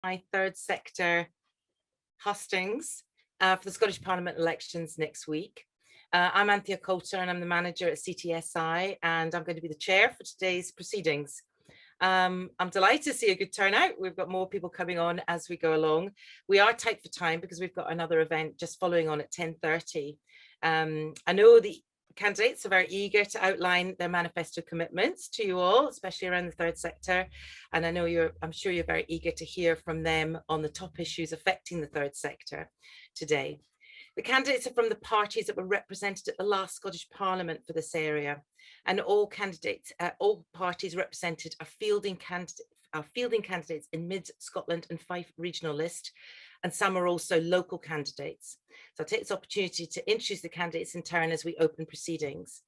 Third Sector Hustings for the Scottish Parliament elections next week. I'm Anthea Coulter and I'm the manager at CTSI, and I'm going to be the chair for today's proceedings. I'm delighted to see a good turnout. We've got more people coming on as we go along. We are tight for time because we've got another event just following on at 10:30. I know the candidates are very eager to outline their manifesto commitments to you all, especially around the third sector. And I know I'm sure you're very eager to hear from them on the top issues affecting the third sector today. The candidates are from the parties that were represented at the last Scottish Parliament for this area, and all parties represented are fielding candidates in Mid-Scotland and Fife regional list, and some are also local candidates. So I'll take this opportunity to introduce the candidates in turn as we open proceedings.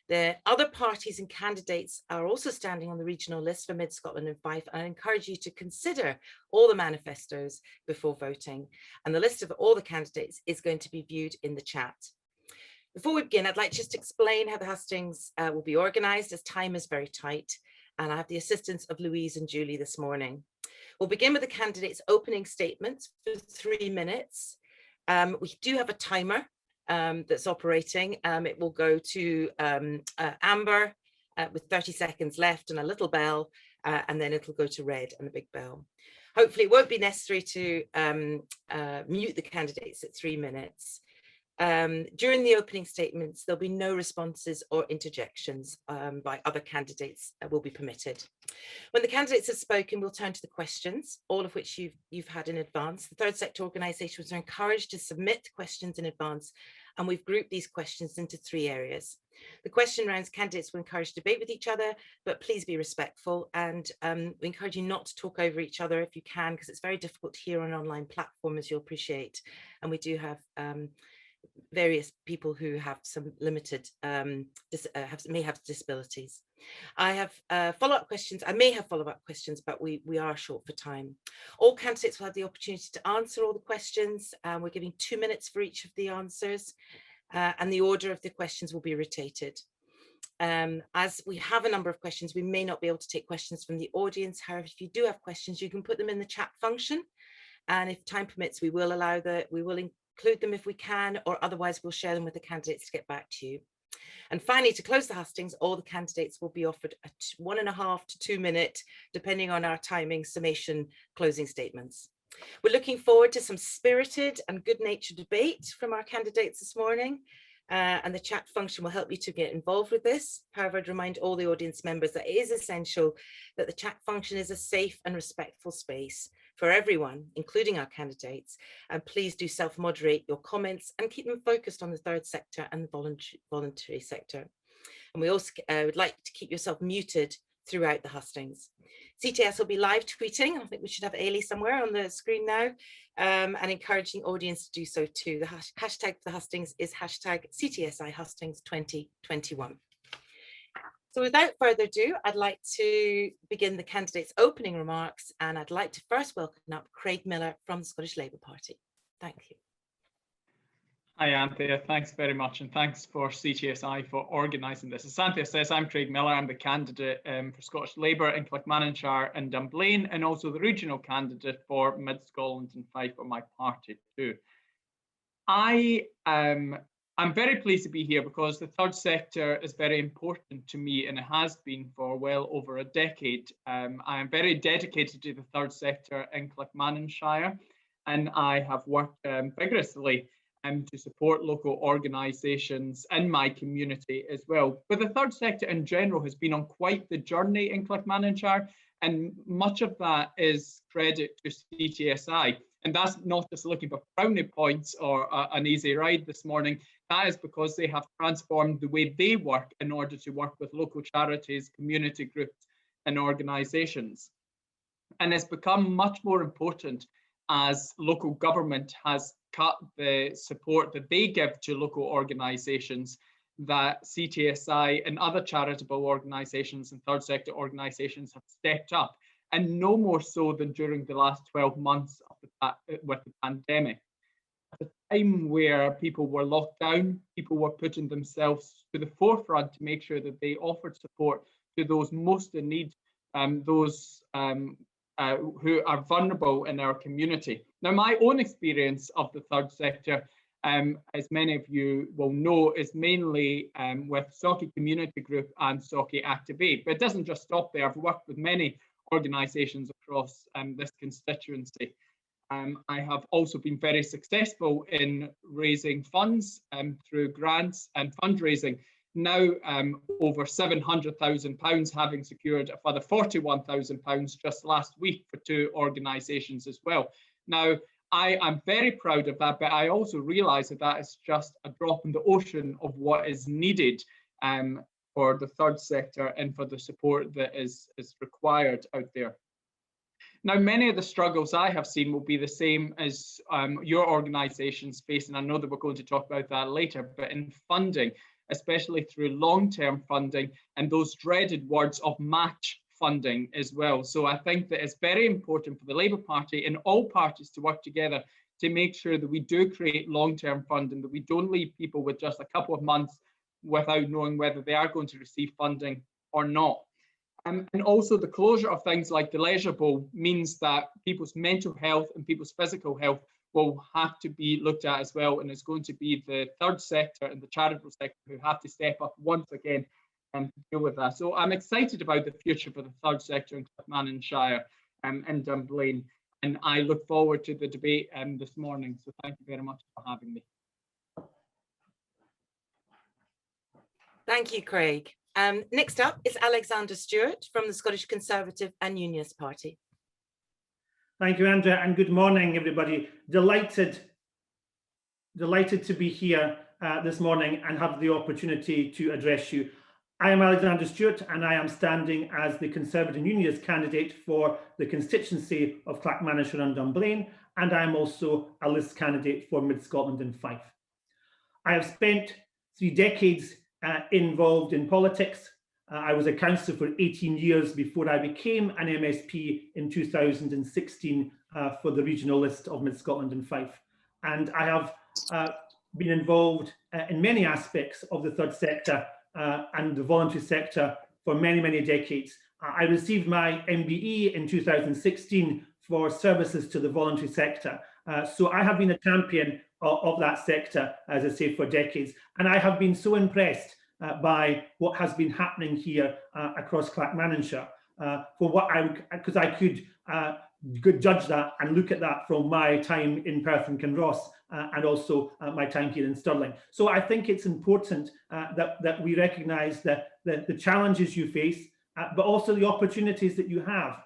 The other parties and candidates are also standing on the regional list for Mid-Scotland and Fife, and I encourage you to consider all the manifestos before voting. And the list of all the candidates is going to be viewed in the chat. Before we begin, I'd like just to explain how the hustings will be organised, as time is very tight, and I have the assistance of Louise and Julie this morning. We'll begin with the candidates' opening statements for 3 minutes. We do have a timer that's operating. It will go to amber with 30 seconds left and a little bell, and then it'll go to red and a big bell. Hopefully it won't be necessary to mute the candidates at 3 minutes. During the opening statements, there'll be no responses or interjections by other candidates will be permitted. When the candidates have spoken, we'll turn to the questions, all of which you've had in advance. The third sector organisations are encouraged to submit questions in advance, and we've grouped these questions into 3 areas. The question rounds, candidates will encourage debate with each other, but please be respectful, and we encourage you not to talk over each other if you can, because it's very difficult to hear on an online platform, as you'll appreciate. And we do have various people who have some limited, may have disabilities. I have follow-up questions. I may have follow-up questions, but we are short for time. All candidates will have the opportunity to answer all the questions. We're giving 2 minutes for each of the answers, and the order of the questions will be rotated. As we have a number of questions, we may not be able to take questions from the audience. However, if you do have questions, you can put them in the chat function, and if time permits, we will include them if we can, or otherwise we'll share them with the candidates to get back to you. And finally, to close the hustings, all the candidates will be offered a 1.5 to 2 minute, depending on our timing, summation closing statements. We're looking forward to some spirited and good-natured debate from our candidates this morning, and the chat function will help you to get involved with this. However, I'd remind all the audience members that it is essential that the chat function is a safe and respectful space for everyone, including our candidates, and please do self-moderate your comments and keep them focused on the third sector and the voluntary sector. And we also would like to keep yourself muted throughout the hustings. CTS will be live tweeting. I think we should have Ailey somewhere on the screen now, and encouraging audience to do so too. The hashtag for the hustings is hashtag CTSI Hustings 2021. So without further ado, I'd like to begin the candidates' opening remarks, and I'd like to first welcome up Craig Millar from the Scottish Labour Party. Thank you. Hi, Anthea. Thanks very much, and thanks for CTSI for organising this. As Anthea says, I'm Craig Millar. I'm the candidate for Scottish Labour in Clackmannanshire and Dunblane, and also the regional candidate for Mid-Scotland and Fife for my party too. I'm very pleased to be here because the third sector is very important to me, and it has been for well over a decade. I am very dedicated to the third sector in Clackmannanshire, and I have worked vigorously to support local organisations in my community as well. But the third sector in general has been on quite the journey in Clackmannanshire, and much of that is credit to CTSI. And that's not just looking for brownie points or an easy ride this morning. That is because they have transformed the way they work in order to work with local charities, community groups and organisations. And it's become much more important as local government has cut the support that they give to local organisations, that CTSI and other charitable organisations and third sector organisations have stepped up, and no more so than during the last 12 months with the pandemic. At a time where people were locked down, people were putting themselves to the forefront to make sure that they offered support to those most in need, those who are vulnerable in our community. Now, my own experience of the third sector, as many of you will know, is mainly with Sauchie Community Group and Sauchie Activate. But it doesn't just stop there. I've worked with many organisations across this constituency. I have also been very successful in raising funds through grants and fundraising. Now over £700,000, having secured a further £41,000 just last week for 2 organisations as well. Now, I am very proud of that, but I also realise that that is just a drop in the ocean of what is needed for the third sector and for the support that is required out there. Now, many of the struggles I have seen will be the same as your organisations face, and I know that we're going to talk about that later, but in funding, especially through long-term funding and those dreaded words of match funding as well. So I think that it's very important for the Labour Party and all parties to work together to make sure that we do create long-term funding, that we don't leave people with just a couple of months without knowing whether they are going to receive funding or not. And also the closure of things like the Leisure Bowl means that people's mental health and people's physical health will have to be looked at as well. And it's going to be the third sector and the charitable sector who have to step up once again and deal with that. So I'm excited about the future for the third sector in Clackmannanshire and Dunblane. And I look forward to the debate this morning. So thank you very much for having me. Thank you, Craig. Next up is Alexander Stewart from the Scottish Conservative and Unionist Party. Thank you, Andrea, and good morning, everybody. Delighted to be here this morning and have the opportunity to address you. I am Alexander Stewart, and I am standing as the Conservative and Unionist candidate for the constituency of Clackmannanshire and Dunblane, and I am also a list candidate for Mid Scotland and Fife. I have spent 3 decades involved in politics. I was a councillor for 18 years before I became an MSP in 2016 for the regional list of Mid Scotland and Fife. And I have been involved in many aspects of the third sector and the voluntary sector for many, many decades. I received my MBE in 2016 for services to the voluntary sector. So I have been a champion of that sector, as I say, for decades. And I have been so impressed by what has been happening here across Clackmannanshire, because I could judge that and look at that from my time in Perth and Kinross and also my time here in Stirling. So I think it's important that we recognise the challenges you face, but also the opportunities that you have.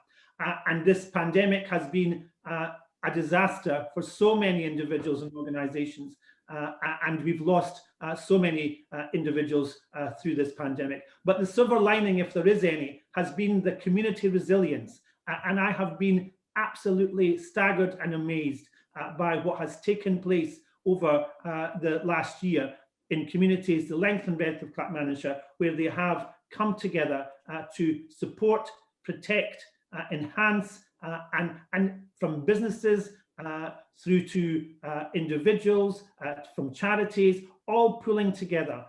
And this pandemic has been a disaster for so many individuals and organisations, and we've lost so many individuals through this pandemic. But the silver lining, if there is any, has been the community resilience, and I have been absolutely staggered and amazed by what has taken place over the last year in communities the length and breadth of Clackmannanshire, where they have come together to support, protect, enhance, and from businesses through to individuals, from charities, all pulling together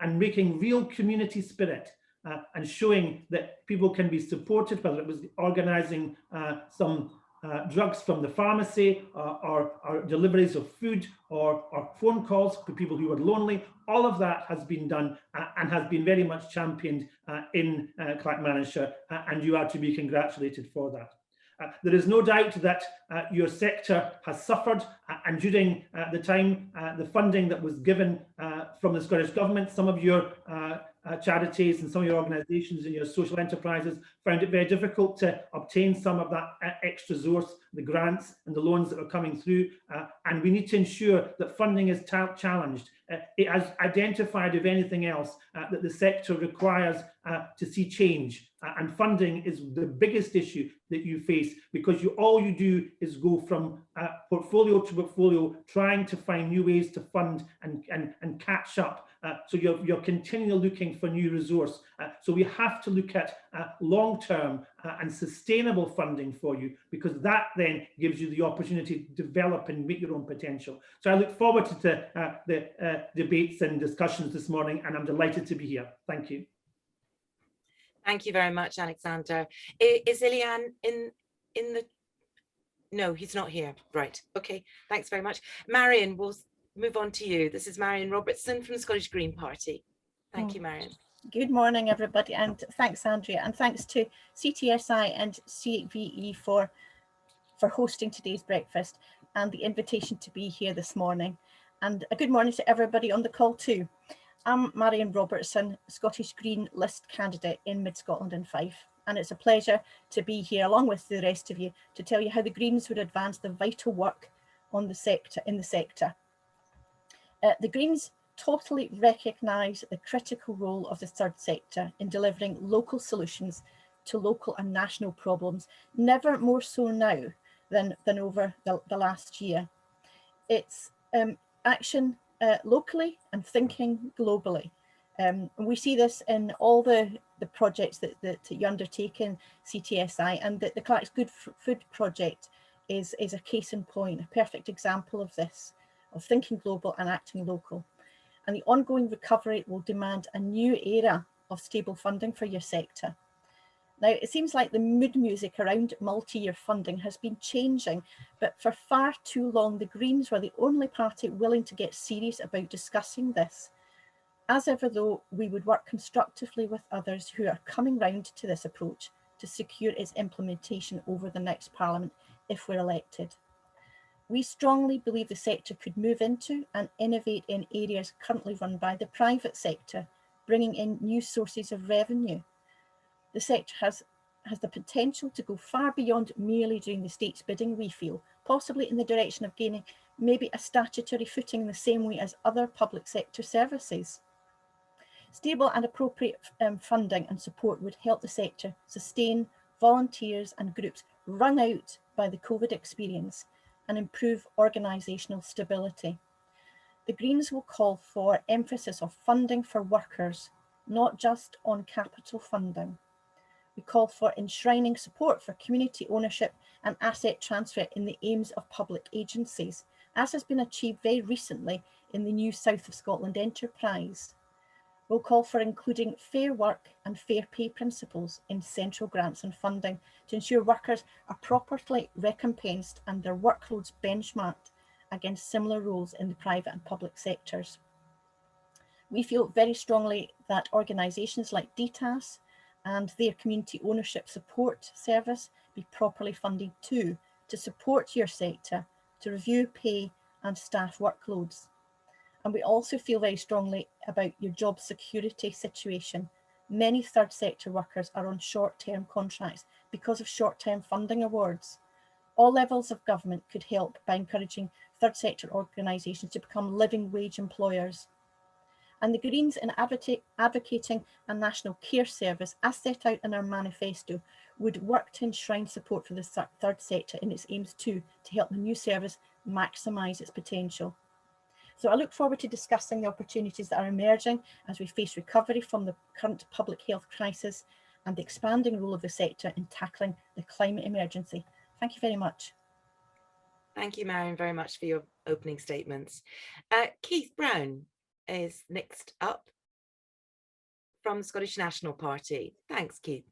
and making real community spirit and showing that people can be supported, whether it was organising some drugs from the pharmacy or deliveries of food or phone calls for people who are lonely. All of that has been done and has been very much championed in Clackmannanshire, and you are to be congratulated for that. There is no doubt that your sector has suffered, and during the time, the funding that was given from the Scottish Government, some of your charities and some of your organisations and your social enterprises found it very difficult to obtain some of that extra resource, the grants and the loans that are coming through, and we need to ensure that funding is challenged. It has identified, if anything else, that the sector requires to see change, and funding is the biggest issue that you face, because all you do is go from portfolio to portfolio, trying to find new ways to fund and catch up. So you're continually looking for new resource. So we have to look at long-term and sustainable funding for you, because that then gives you the opportunity to develop and meet your own potential. So I look forward to the debates and discussions this morning, and I'm delighted to be here. Thank you. Thank you very much, Alexander. Is Ilian in the... No, he's not here. Right. Okay. Thanks very much. Marion, we'll move on to you. This is Marion Robertson from the Scottish Green Party. Thank you, Marion. Good morning, everybody, and thanks, Andrea, and thanks to CTSI and CVE for hosting today's breakfast and the invitation to be here this morning. And a good morning to everybody on the call too. I'm Marion Robertson, Scottish Green list candidate in Mid Scotland and Fife, and it's a pleasure to be here along with the rest of you to tell you how the Greens would advance the vital work on the sector in the sector. The Greens totally recognise the critical role of the third sector in delivering local solutions to local and national problems, never more so now than over the last year. It's action locally and thinking globally. And we see this in all the projects that you undertake in CTSI, and the Clark's Good Food project is a case in point, a perfect example of this, of thinking global and acting local. And the ongoing recovery will demand a new era of stable funding for your sector. Now, it seems like the mood music around multi-year funding has been changing, but for far too long, the Greens were the only party willing to get serious about discussing this. As ever, though, we would work constructively with others who are coming round to this approach to secure its implementation over the next Parliament if we're elected. We strongly believe the sector could move into and innovate in areas currently run by the private sector, bringing in new sources of revenue. The sector has the potential to go far beyond merely doing the state's bidding, we feel, possibly in the direction of gaining maybe a statutory footing in the same way as other public sector services. Stable and appropriate funding and support would help the sector sustain volunteers and groups wrung out by the COVID experience and improve organisational stability. The Greens will call for emphasis of funding for workers, not just on capital funding. We call for enshrining support for community ownership and asset transfer in the aims of public agencies, as has been achieved very recently in the new South of Scotland enterprise. We'll call for including fair work and fair pay principles in central grants and funding to ensure workers are properly recompensed and their workloads benchmarked against similar roles in the private and public sectors. We feel very strongly that organisations like DTAS and their community ownership support service be properly funded too, to support your sector, to review pay and staff workloads. And we also feel very strongly about your job security situation. Many third sector workers are on short-term contracts because of short-term funding awards. All levels of government could help by encouraging third sector organisations to become living wage employers. And the Greens, in advocating a national care service, as set out in our manifesto, would work to enshrine support for the third sector in its aims too, to help the new service maximise its potential. So I look forward to discussing the opportunities that are emerging as we face recovery from the current public health crisis and the expanding role of the sector in tackling the climate emergency. Thank you very much. Thank you, Marion, very much for your opening statements. Keith Brown is next up from the Scottish National Party. Thanks, Keith.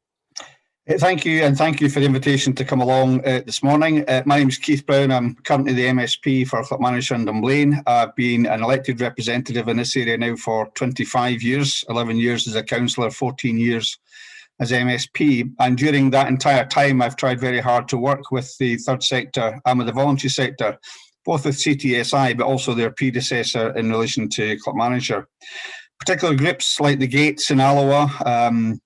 Thank you, and thank you for the invitation to come along this morning. My name is Keith Brown. I'm currently the MSP for Clackmannanshire and Dunblane. I've been an elected representative in this area now for 25 years, 11 years as a councillor, 14 years as MSP. And during that entire time, I've tried very hard to work with the third sector and with the voluntary sector, both with CTSI, but also their predecessor in relation to Clackmannanshire. Particular groups like the Gates in Alloa,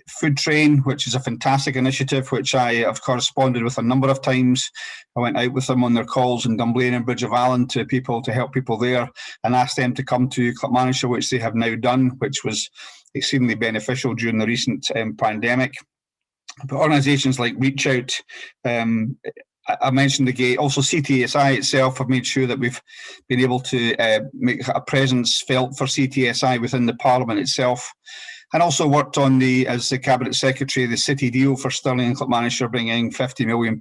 Food Train, which is a fantastic initiative, which I have corresponded with a number of times. I went out with them on their calls in Dunblane and Bridge of Allen to help people there and asked them to come to Clackmannanshire, which they have now done, which was exceedingly beneficial during the recent pandemic. But organisations like Reach Out, I mentioned the Gate, also CTSI itself have made sure that we've been able to make a presence felt for CTSI within the Parliament itself, and also worked on as the Cabinet Secretary, the City deal for Stirling and Clackmannanshire, bringing £50 million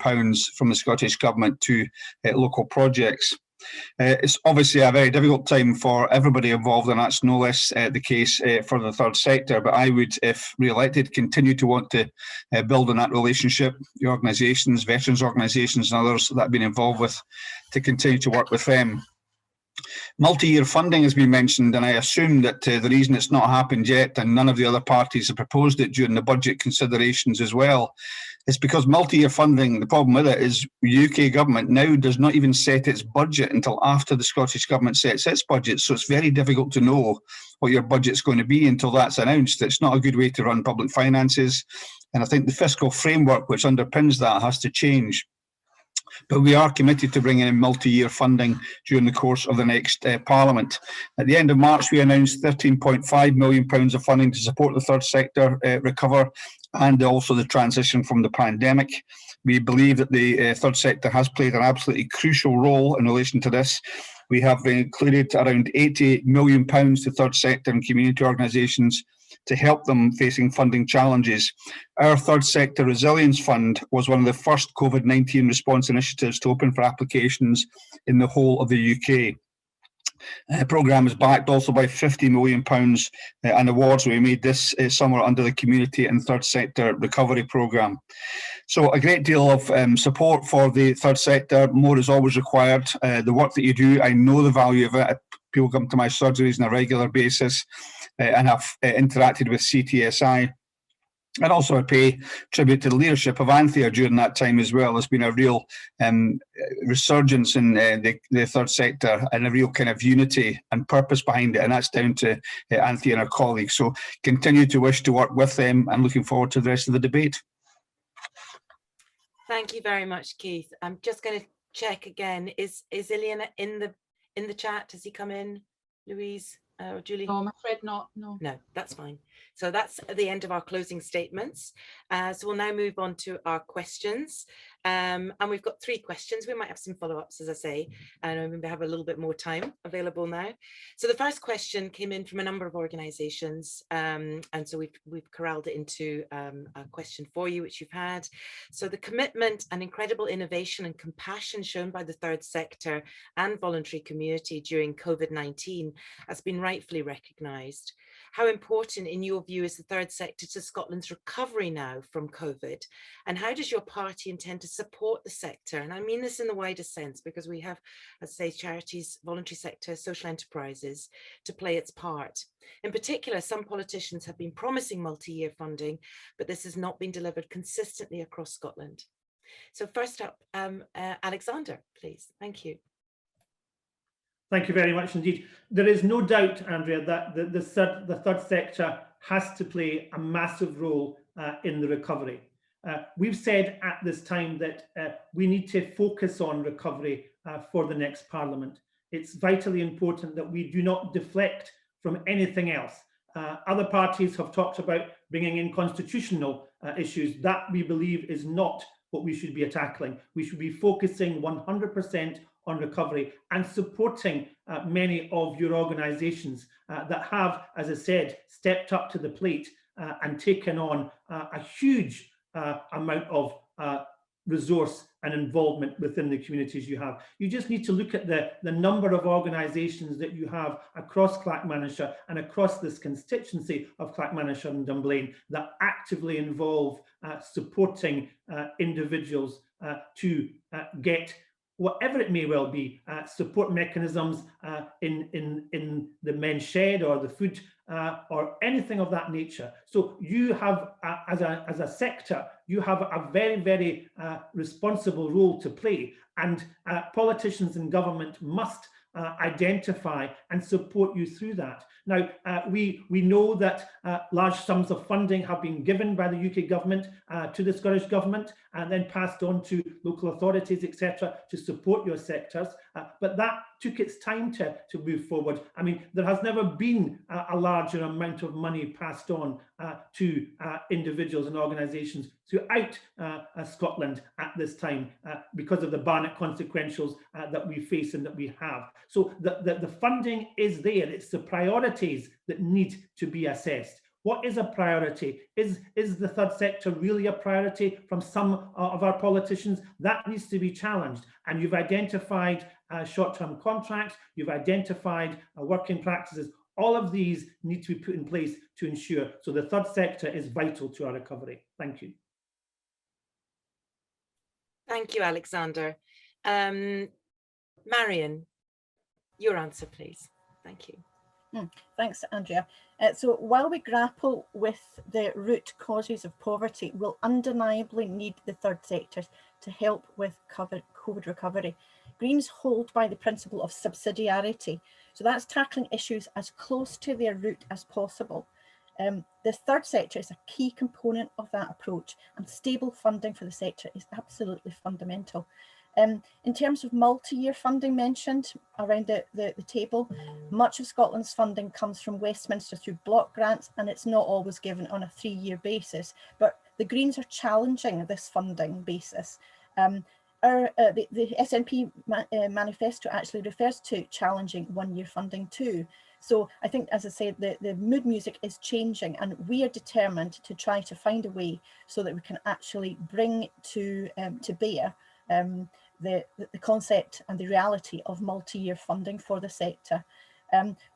from the Scottish Government to local projects. It's obviously a very difficult time for everybody involved, and that's no less the case for the third sector. But I would, if re-elected, continue to want to build on that relationship, the organisations, veterans organisations and others that I've been involved with, to continue to work with them. Multi-year funding has been mentioned, and I assume that the reason it's not happened yet, and none of the other parties have proposed it during the budget considerations as well, is because multi-year funding, the problem with it is the UK government now does not even set its budget until after the Scottish government sets its budget. So it's very difficult to know what your budget's going to be until that's announced. It's not a good way to run public finances. And I think the fiscal framework which underpins that has to change. But we are committed to bringing in multi-year funding during the course of the next Parliament. At the end of March, we announced £13.5 million of funding to support the third sector recover and also the transition from the pandemic. We believe that the third sector has played an absolutely crucial role in relation to this. We have included around £80 million to third sector and community organisations to help them facing funding challenges. Our Third Sector Resilience Fund was one of the first COVID-19 response initiatives to open for applications in the whole of the UK. The programme is backed also by £50 million and awards we made this summer under the Community and Third Sector Recovery Programme. So a great deal of support for the third sector. More is always required. The work that you do, I know the value of it. People come to my surgeries on a regular basis and have interacted with CTSI. And also I pay tribute to the leadership of Anthea during that time as well. There's been a real resurgence in the third sector and a real kind of unity and purpose behind it. And that's down to Anthea and her colleagues. So continue to wish to work with them and looking forward to the rest of the debate. Thank you very much, Keith. I'm just going to check again. Is Ilian in the chat? Has he come in, Louise or Julie? No, I'm afraid not. No, that's fine. So that's the end of our closing statements. So we'll now move on to our questions. And we've got 3 questions. We might have some follow-ups, as I say, and we have a little bit more time available now. So the first question came in from a number of organisations, and so we've corralled it into a question for you, which you've had. So the commitment and incredible innovation and compassion shown by the third sector and voluntary community during COVID-19 has been rightfully recognised. How important, in your view, is the third sector to Scotland's recovery now from COVID? And how does your party intend to support the sector? And I mean this in the widest sense, because we have, as I say, charities, voluntary sector, social enterprises to play its part. In particular, some politicians have been promising multi-year funding, but this has not been delivered consistently across Scotland. So first up, Alexander, please. Thank you. Thank you very much indeed. There is no doubt, Andrea, that the third sector has to play a massive role in the recovery. We've said at this time that we need to focus on recovery for the next Parliament. It's vitally important that we do not deflect from anything else. Other parties have talked about bringing in constitutional issues. That, we believe, is not what we should be tackling. We should be focusing 100% on recovery and supporting many of your organisations that have, as I said, stepped up to the plate and taken on a huge amount of resource and involvement within the communities you have. You just need to look at the number of organisations that you have across Clackmannanshire and across this constituency of Clackmannanshire and Dunblane that actively involve supporting individuals to get whatever it may well be, support mechanisms in the men's shed or the food or anything of that nature. So you have, as a sector, you have a very, very responsible role to play, and politicians and government must identify and support you through that. Now, we know that large sums of funding have been given by the UK government to the Scottish government and then passed on to local authorities, etc., to support your sectors. But that took its time to move forward. I mean, there has never been a larger amount of money passed on to individuals and organisations throughout Scotland at this time because of the Barnett consequentials that we face and that we have. So the funding is there. It's the priorities that need to be assessed. What is a priority? Is the third sector really a priority from some of our politicians? That needs to be challenged. And you've identified short-term contracts, you've identified working practices. All of these need to be put in place to ensure. So the third sector is vital to our recovery. Thank you. Thank you, Alexander. Marion, your answer, please. Thank you. Thanks, Andrea. So while we grapple with the root causes of poverty, we'll undeniably need the third sector to help with COVID recovery. Greens hold by the principle of subsidiarity. So that's tackling issues as close to their root as possible. The third sector is a key component of that approach, and stable funding for the sector is absolutely fundamental. In terms of multi-year funding mentioned around the table, much of Scotland's funding comes from Westminster through block grants, and it's not always given on a 3-year basis. But the Greens are challenging this funding basis. The SNP manifesto actually refers to challenging 1-year funding too. So I think, as I said, the mood music is changing, and we are determined to try to find a way so that we can actually bring to bear the concept and the reality of multi-year funding for the sector.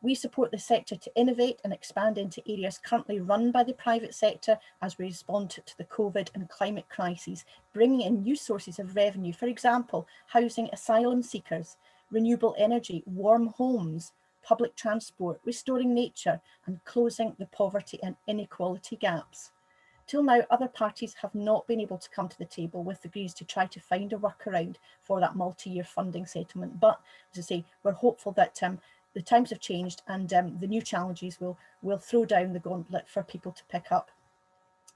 We support the sector to innovate and expand into areas currently run by the private sector as we respond to the COVID and climate crises, bringing in new sources of revenue, for example, housing asylum seekers, renewable energy, warm homes, public transport, restoring nature, and closing the poverty and inequality gaps. Till now, other parties have not been able to come to the table with the Greens to try to find a workaround for that multi-year funding settlement. But as I say, we're hopeful that the times have changed, and the new challenges will throw down the gauntlet for people to pick up.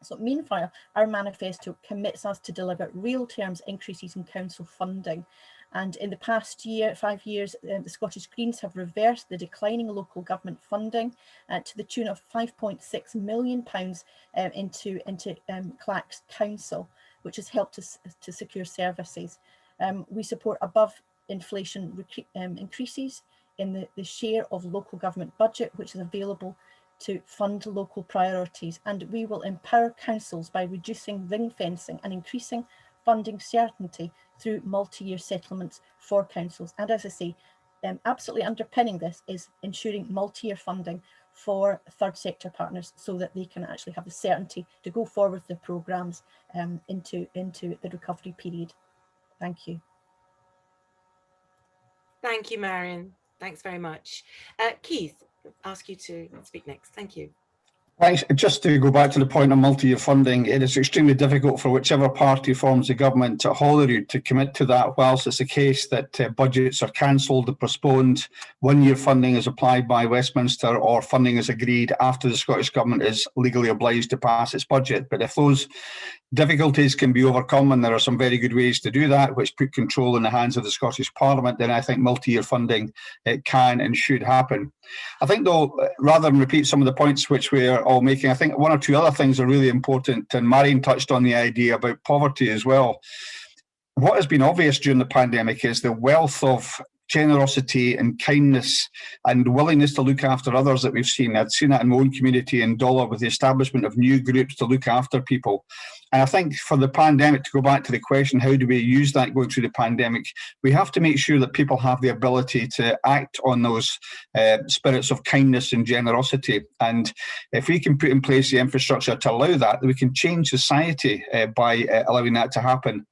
So meanwhile, our manifesto commits us to deliver real terms increases in council funding. And in the past 5 years, the Scottish Greens have reversed the declining local government funding to the tune of £5.6 million into Clack's Council, which has helped us to secure services. We support above inflation increases in the share of local government budget, which is available to fund local priorities. And we will empower councils by reducing ring fencing and increasing funding certainty through multi-year settlements for councils. And as I say, absolutely underpinning this is ensuring multi-year funding for third sector partners so that they can actually have the certainty to go forward with their programmes into the recovery period. Thank you. Thank you, Marion. Thanks very much. Keith, I'll ask you to speak next. Thank you. Thanks. Just to go back to the point of multi-year funding, it is extremely difficult for whichever party forms the government at Holyrood to commit to that, whilst it's the case that budgets are cancelled and postponed, 1-year funding is applied by Westminster, or funding is agreed after the Scottish Government is legally obliged to pass its budget. But if those difficulties can be overcome, and there are some very good ways to do that, which put control in the hands of the Scottish Parliament, then I think multi-year funding can and should happen. I think, though, rather than repeat some of the points which we're all making, I think 1 or 2 other things are really important, and Marion touched on the idea about poverty as well. What has been obvious during the pandemic is the wealth of generosity and kindness and willingness to look after others that we've seen. I've seen that in my own community in Dollar with the establishment of new groups to look after people. And I think for the pandemic, to go back to the question, how do we use that going through the pandemic? We have to make sure that people have the ability to act on those spirits of kindness and generosity. And if we can put in place the infrastructure to allow that, we can change society by allowing that to happen.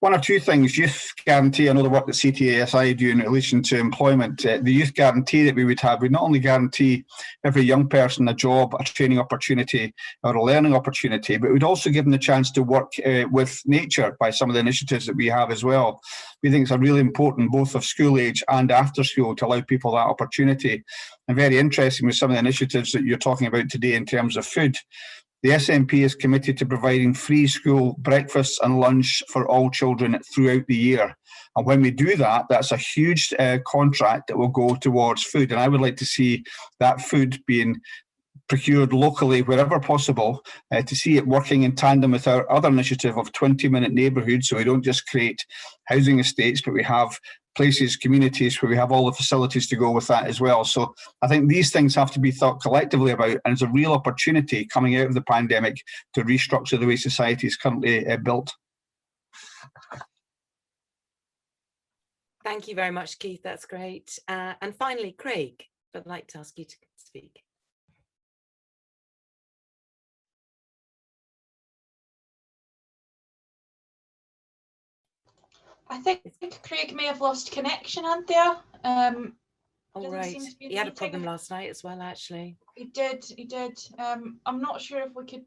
1 or 2 things. Youth guarantee. I know the work that CTSI do in relation to employment. The youth guarantee that we would have would not only guarantee every young person a job, a training opportunity or a learning opportunity, but it would also give them the chance to work with nature by some of the initiatives that we have as well. We think it's really important, both of school age and after school, to allow people that opportunity. And very interesting with some of the initiatives that you're talking about today in terms of food. The SNP is committed to providing free school breakfasts and lunch for all children throughout the year. And when we do that, that's a huge contract that will go towards food. And I would like to see that food being procured locally wherever possible, to see it working in tandem with our other initiative of 20-minute neighbourhoods. So we don't just create housing estates, but we have places, communities where we have all the facilities to go with that as well. So I think these things have to be thought collectively about, and it's a real opportunity coming out of the pandemic to restructure the way society is currently built. Thank you very much, Keith. That's great. And finally, Craig, I'd like to ask you to speak. I think Craig may have lost connection, Anthea. All right. He had a problem last night as well, actually. He did. I'm not sure if we could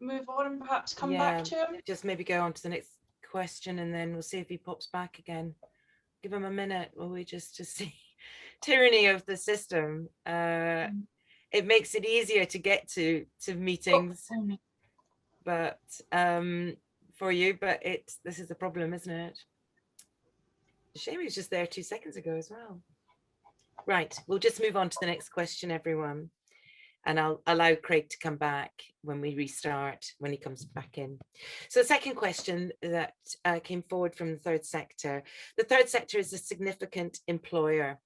move on and perhaps come back to him. Just maybe go on to the next question, and then we'll see if he pops back again. Give him a minute, will we, just to see. Tyranny of the system. It makes it easier to get to meetings, but for you, but this is the problem, isn't it? Shame he was just there 2 seconds ago as well. Right, we'll just move on to the next question, everyone. And I'll allow Craig to come back when we restart, when he comes back in. So the second question that came forward from the third sector. The third sector is a significant employer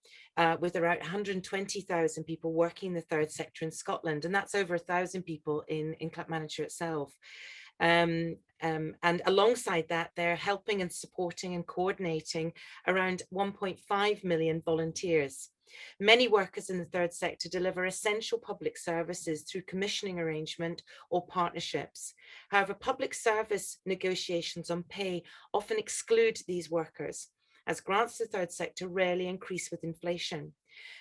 with around 120,000 people working in the third sector in Scotland. And that's over 1,000 people in Clackmannanshire itself. And alongside that, they're helping and supporting and coordinating around 1.5 million volunteers. Many workers in the third sector deliver essential public services through commissioning arrangement or partnerships. However, public service negotiations on pay often exclude these workers, as grants to the third sector rarely increase with inflation.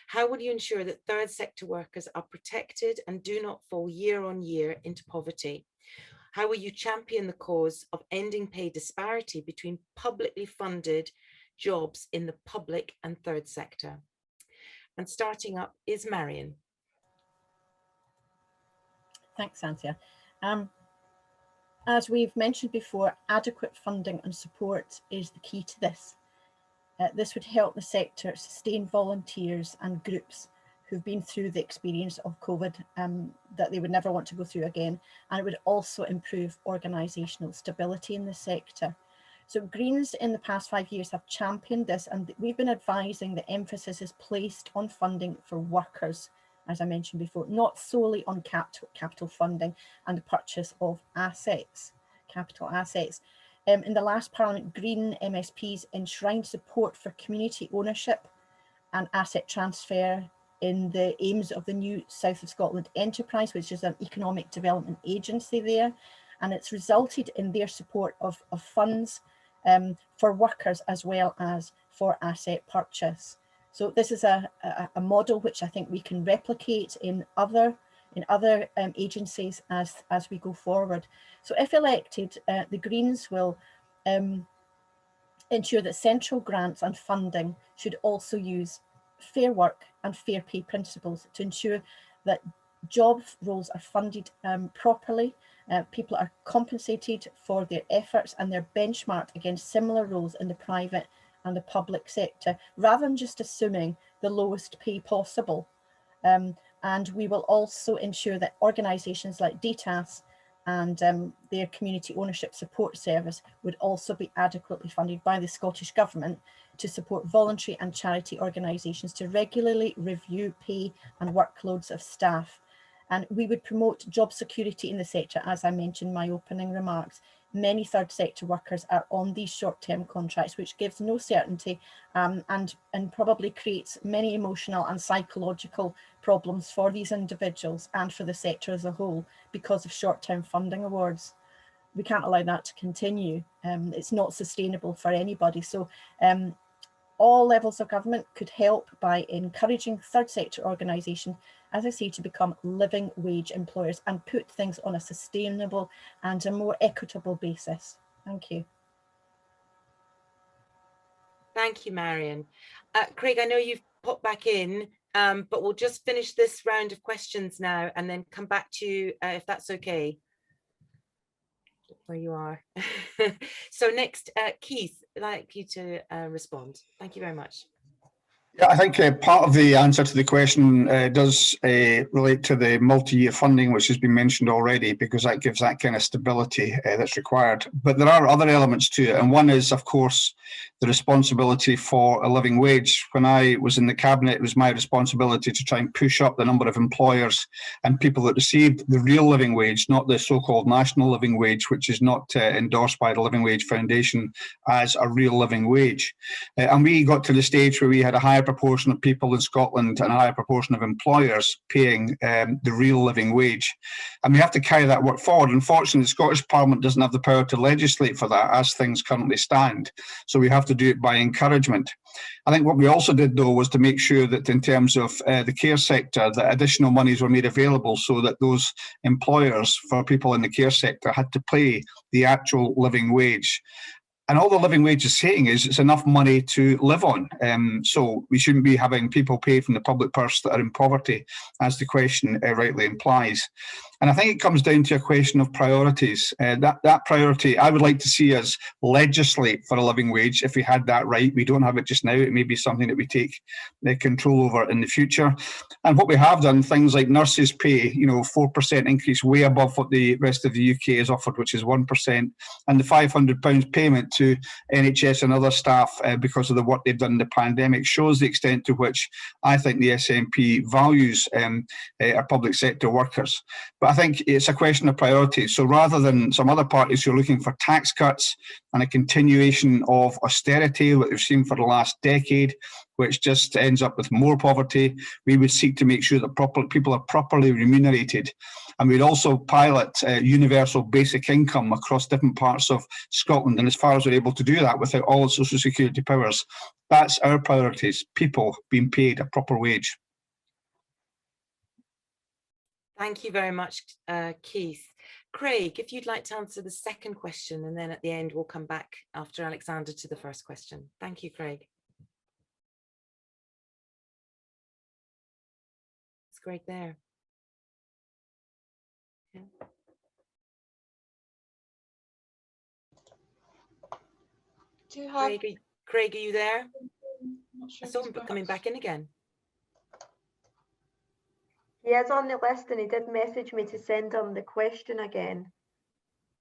How will you ensure that third sector workers are protected and do not fall year on year into poverty? How will you champion the cause of ending pay disparity between publicly funded jobs in the public and third sector? And starting up is Marion. Thanks, Anthea. As we've mentioned before, adequate funding and support is the key to this. This would help the sector sustain volunteers and groups who've been through the experience of COVID that they would never want to go through again. And it would also improve organisational stability in the sector. So Greens in the past 5 years have championed this, and we've been advising the emphasis is placed on funding for workers, as I mentioned before, not solely on capital funding and the purchase of assets, capital assets. In the last Parliament, Green MSPs enshrined support for community ownership and asset transfer in the aims of the new South of Scotland Enterprise, which is an economic development agency there. And it's resulted in their support of funds for workers as well as for asset purchase. So this is a model which I think we can replicate in other agencies as we go forward. So if elected, the Greens will ensure that central grants and funding should also use fair work and fair pay principles to ensure that job roles are funded properly. People are compensated for their efforts and they're benchmarked against similar roles in the private and the public sector, rather than just assuming the lowest pay possible. And we will also ensure that organisations like DTAS and their community ownership support service would also be adequately funded by the Scottish Government to support voluntary and charity organisations to regularly review pay and workloads of staff. And we would promote job security in the sector, as I mentioned in my opening remarks. Many third sector workers are on these short-term contracts, which gives no certainty and probably creates many emotional and psychological problems for these individuals and for the sector as a whole because of short-term funding awards. We can't allow that to continue. It's not sustainable for anybody. So all levels of government could help by encouraging third sector organisations, as I say, to become living wage employers and put things on a sustainable and a more equitable basis. Thank you. Thank you, Marion. Craig, I know you've popped back in, but we'll just finish this round of questions now and then come back to you if that's okay. Where you are. So next, Keith, I'd like you to respond. Thank you very much. Yeah, I think part of the answer to the question does relate to the multi-year funding, which has been mentioned already, because that gives that kind of stability that's required. But there are other elements to it, and one is, of course, the responsibility for a living wage. When I was in the cabinet, it was my responsibility to try and push up the number of employers and people that received the real living wage, not the so-called national living wage, which is not endorsed by the Living Wage Foundation as a real living wage. And we got to the stage where we had a higher proportion of people in Scotland and a higher proportion of employers paying the real living wage. And we have to carry that work forward. Unfortunately, the Scottish Parliament doesn't have the power to legislate for that as things currently stand. So we have to do it by encouragement. I think what we also did, though, was to make sure that in terms of the care sector, that additional monies were made available so that those employers for people in the care sector had to pay the actual living wage. And all the living wage is saying is it's enough money to live on. So we shouldn't be having people pay from the public purse that are in poverty, as the question rightly implies. And I think it comes down to a question of priorities. That priority, I would like to see us legislate for a living wage if we had that right. We don't have it just now. It may be something that we take control over in the future. And what we have done, things like nurses pay, 4% increase, way above what the rest of the UK has offered, which is 1%, and the £500 payment to NHS and other staff because of the work they've done in the pandemic shows the extent to which I think the SNP values our public sector workers. But I think it's a question of priorities. So rather than some other parties who are looking for tax cuts and a continuation of austerity, what we've seen for the last decade, which just ends up with more poverty, we would seek to make sure that people are properly remunerated. And we'd also pilot universal basic income across different parts of Scotland. And as far as we're able to do that without all the social security powers, that's our priorities, people being paid a proper wage. Thank you very much, Keith. Craig, if you'd like to answer the second question, and then at the end we'll come back after Alexander to the first question. Thank you, Craig. It's Craig there. Yeah. Do you have... Craig, are you there? I'm not sure I saw if him he's coming back in again. He is on the list and he did message me to send him the question again.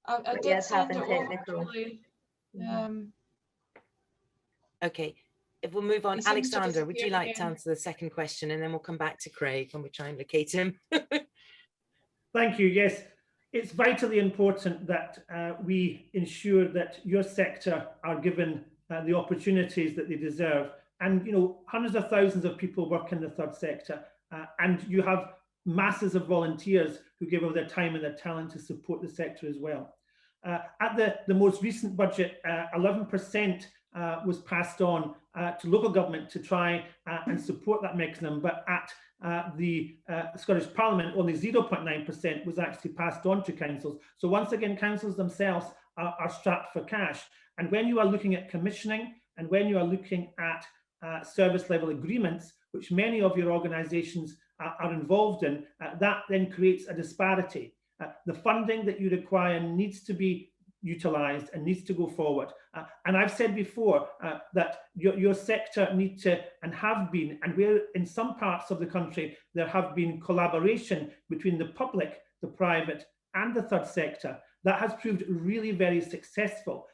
I But did yes, send it having over, technical. Julie. Okay, if we'll move on, He seems to Alexander, would you disappear like to again. answer the second question, and then we'll come back to Craig when we try and locate him. Thank you. Yes, it's vitally important that we ensure that your sector are given the opportunities that they deserve. And, hundreds of thousands of people work in the third sector, and you have masses of volunteers who give of their time and their talent to support the sector as well. At the most recent budget, 11% was passed on to local government to try and support that mechanism, but at the Scottish Parliament, only 0.9% was actually passed on to councils. So once again, councils themselves are strapped for cash. And when you are looking at commissioning, and when you are looking at service level agreements, which many of your organisations are involved in, that then creates a disparity. The funding that you require needs to be utilised and needs to go forward. And I've said before that your sector needs to, and have been, and where in some parts of the country there have been collaboration between the public, the private and the third sector, that has proved really very successful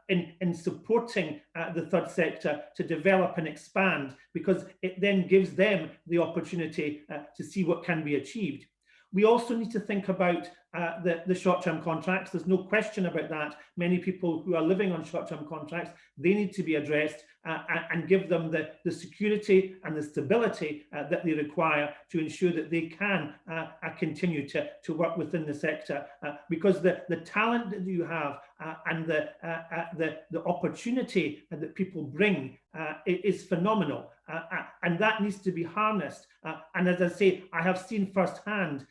in supporting the third sector to develop and expand, because it then gives them the opportunity to see what can be achieved. We also need to think about the short-term contracts. There's no question about that. Many people who are living on short-term contracts, they need to be addressed and give them the security and the stability that they require to ensure that they can continue to work within the sector, because the talent that you have and the opportunity that people bring is phenomenal, and that needs to be harnessed. And as I say, I have seen firsthand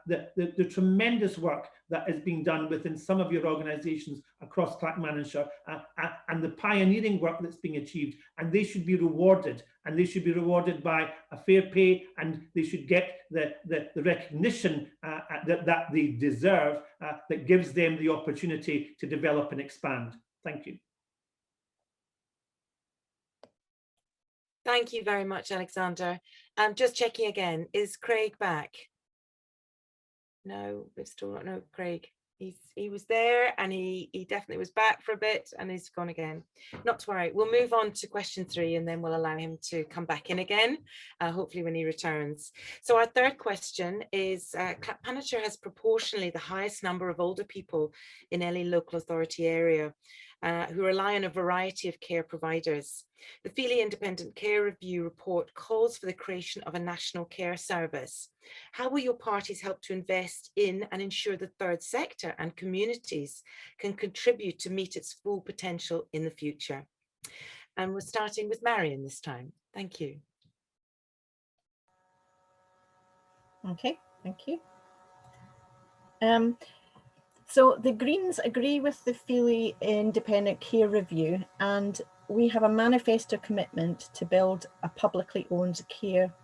the tremendous work that is being done within some of your organisations across Clackmannanshire, and the pioneering work that's being achieved, and they should be rewarded, and they should be rewarded by a fair pay, and they should get the recognition that they deserve, that gives them the opportunity to develop and expand. Thank you. Thank you very much, Alexander. Just checking again, is Craig back? No, we've still not know Craig. He was there and he definitely was back for a bit and he's gone again. Not to worry, we'll move on to question 3 and then we'll allow him to come back in again, hopefully when he returns. So our third question is, Clackmannanshire has proportionally the highest number of older people in any local authority area who rely on a variety of care providers. The Feely Independent Care Review report calls for the creation of a national care service. How will your parties help to invest in and ensure the third sector and communities can contribute to meet its full potential in the future? And we're starting with Marion this time. Thank you. Okay, thank you. So the Greens agree with the Feely Independent Care Review, and we have a manifesto commitment to build a publicly owned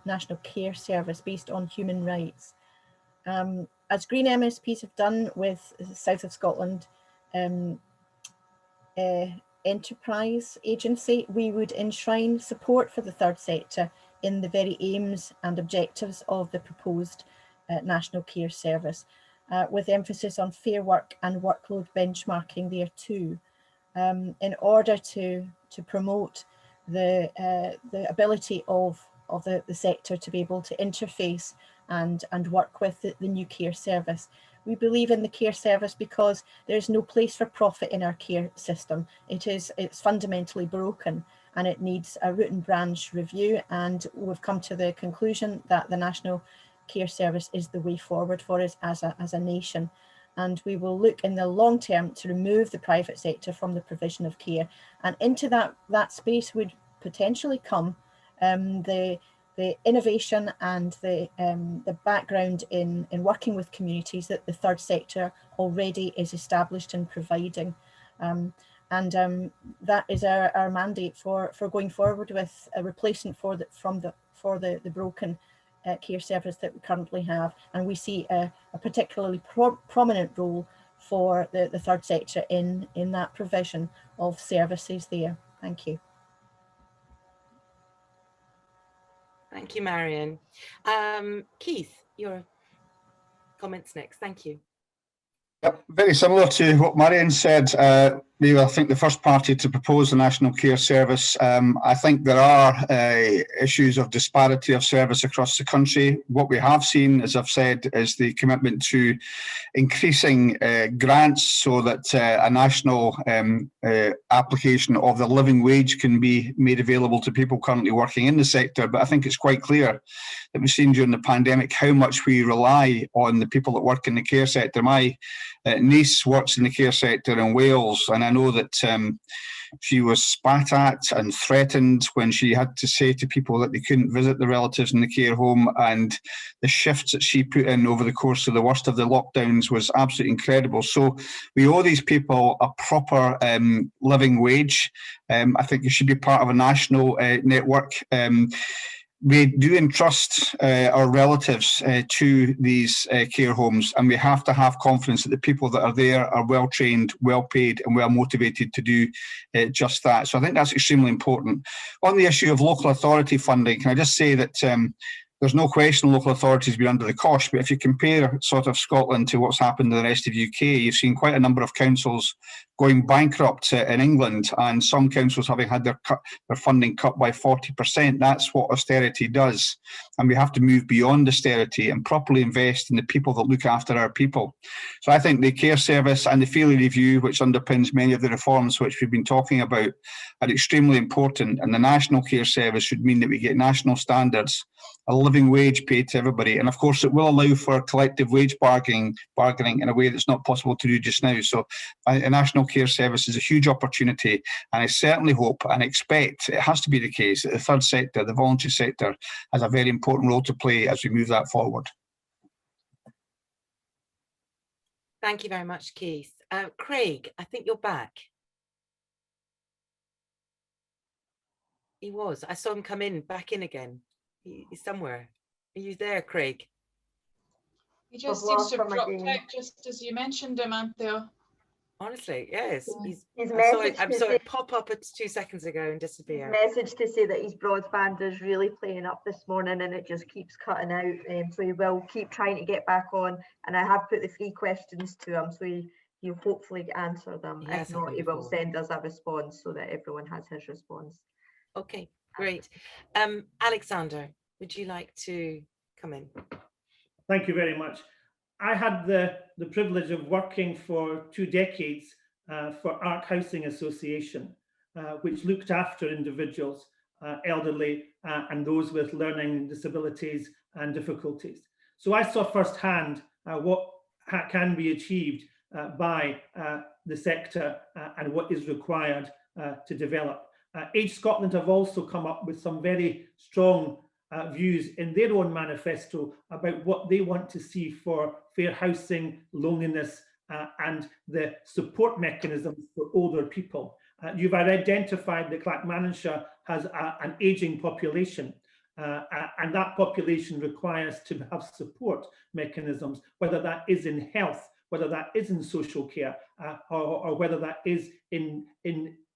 national care service based on human rights. As Green MSPs have done with the South of Scotland Enterprise Agency, we would enshrine support for the third sector in the very aims and objectives of the proposed national care service, with emphasis on fair work and workload benchmarking there too, in order to promote the ability of the sector to be able to interface and work with the new care service. We believe in the care service because there's no place for profit in our care system. It's fundamentally broken and it needs a root and branch review, and we've come to the conclusion that the national care service is the way forward for us as a nation. And we will look in the long term to remove the private sector from the provision of care, and into that space would potentially come the innovation and the background in working with communities that the third sector already is established and providing. That is our mandate for going forward with a replacement for the broken care service that we currently have. And we see a particularly prominent role for the third sector in that provision of services there. Thank you. Thank you, Marion. Keith, your comments next. Thank you. Yep, very similar to what Marion said. We were, I think, the first party to propose the National Care Service. I think there are issues of disparity of service across the country. What we have seen, as I've said, is the commitment to increasing grants so that a national application of the living wage can be made available to people currently working in the sector. But I think it's quite clear that we've seen during the pandemic how much we rely on the people that work in the care sector. My niece works in the care sector in Wales, and I know that she was spat at and threatened when she had to say to people that they couldn't visit the relatives in the care home, and the shifts that she put in over the course of the worst of the lockdowns was absolutely incredible. So we owe these people a proper living wage. I think it should be part of a national network. We do entrust our relatives to these care homes, and we have to have confidence that the people that are there are well trained, well paid and well motivated to do just that. So I think that's extremely important. On the issue of local authority funding, can I just say that there's no question local authorities have been under the cosh, but if you compare sort of Scotland to what's happened in the rest of the UK, you've seen quite a number of councils going bankrupt in England, and some councils having had their funding cut by 40%. That's what austerity does. And we have to move beyond austerity and properly invest in the people that look after our people. So I think the care service and the Feely review, which underpins many of the reforms which we've been talking about, are extremely important. And the national care service should mean that we get national standards, a living wage paid to everybody. And of course, it will allow for collective wage bargaining in a way that's not possible to do just now. So a national care service is a huge opportunity. And I certainly hope and expect, it has to be the case, that the third sector, the voluntary sector, has a very important role to play as we move that forward. Thank you very much, Keith. Craig, I think you're back. He was. I saw him come in, back in again. He's somewhere. Are you there, Craig? He just seems to have dropped out just as you mentioned him, Anthea. Honestly, yes. His I saw message I to saw say, it pop up 2 seconds ago and his disappear. message to say that his broadband is really playing up this morning and it just keeps cutting out. So he will keep trying to get back on. And I have put the 3 questions to him, so he'll hopefully answer them. He If has not, something he will before. send us a response so that everyone has his response. Okay, great. Alexander, would you like to come in? Thank you very much. I had the privilege of working for 2 decades for Arc Housing Association, which looked after individuals, elderly and those with learning disabilities and difficulties. So I saw firsthand what can be achieved by the sector and what is required to develop. Age Scotland have also come up with some very strong views in their own manifesto about what they want to see for fair housing, loneliness, and the support mechanisms for older people. You've identified that Clackmannanshire has an ageing population, and that population requires to have support mechanisms, whether that is in health, whether that is in social care, or whether that is in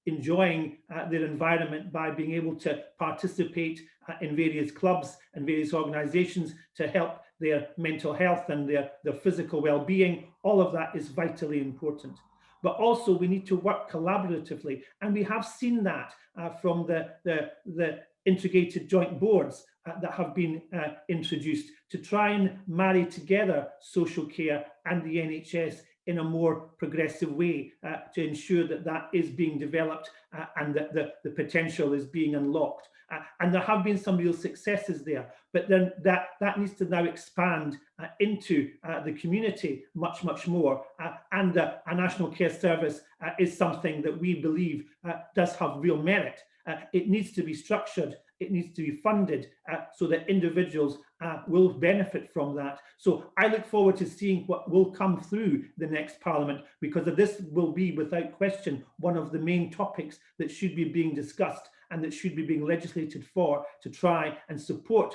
enjoying their environment by being able to participate in various clubs and various organisations to help their mental health and their physical well-being. All of that is vitally important. But also we need to work collaboratively, and we have seen that from the integrated joint boards that have been introduced to try and marry together social care and the NHS in a more progressive way to ensure that that is being developed and that the potential is being unlocked. And there have been some real successes there, but then that needs to now expand into the community much more. And a national care service is something that we believe does have real merit. It needs to be structured, it needs to be funded so that individuals will benefit from that. So I look forward to seeing what will come through the next Parliament, because this will be without question one of the main topics that should be being discussed and that should be being legislated for, to try and support